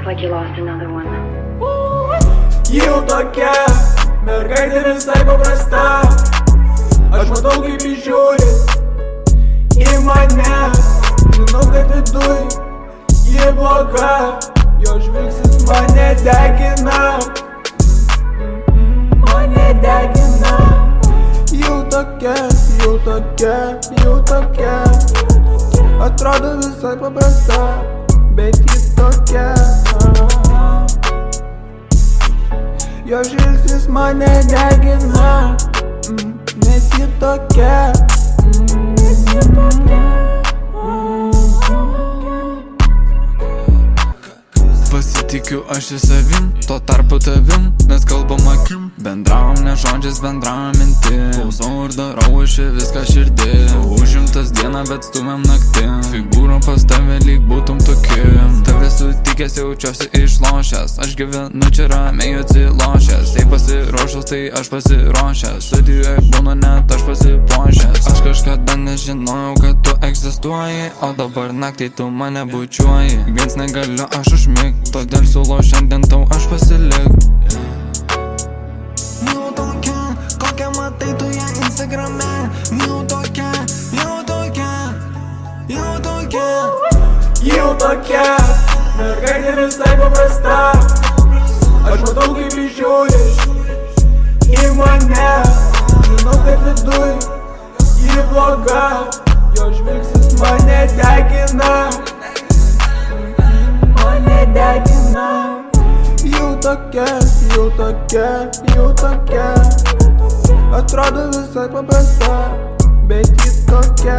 like you lost another one. Jau tokia, mergaitė visai paprasta. Aš matau kaip ji žiūri į mane. Žinau, kad viduj ji bloga. Jo žvilgsnis mane degina. Mane degina. Jau tokia, jau tokia, jau tokia. Atrodo visai paprasta, bet ji tokia. Jo žvilgsnis mane degina, nes ji tokia. Pasitikiu aš į savim, tuo tarpu tavim, nes kalbam akim. Bendravom ne žodžiais, bendravom mintim. Klausau ir darau aš viską širdim. Užimtas dieną, bet stumiam naktim. Figūra pas tave lyg būtum tokim. Tave sutikęs jaučiuosi išlošęs. Aš gyvenu čia ramiai atsilošęs. Jei pasiruošęs, tai aš pasiruošęs. Studijoje būnu net aš pasipuošęs. Aš kažkada nežinojau, kad tu egzistuoji, o dabar naktį tu mane bučiuoji. Viens negaliu aš užmigt, todėl siūlau šiandien tau aš pasilikt. Jau tokia, kokią matai tu ją Instagrame. Jau tokia, jau tokia, jau tokia. Jau tokia, mergaitė visai paprasta. Aš matau kaip ji žiūri į mane. Žinau, kad viduj ji bloga. Jo žvilgsnis mane degina. Mane degina. Jau tokia, jau tokia, jau tokia. Atrodo visai paprasta, bet ji tokia.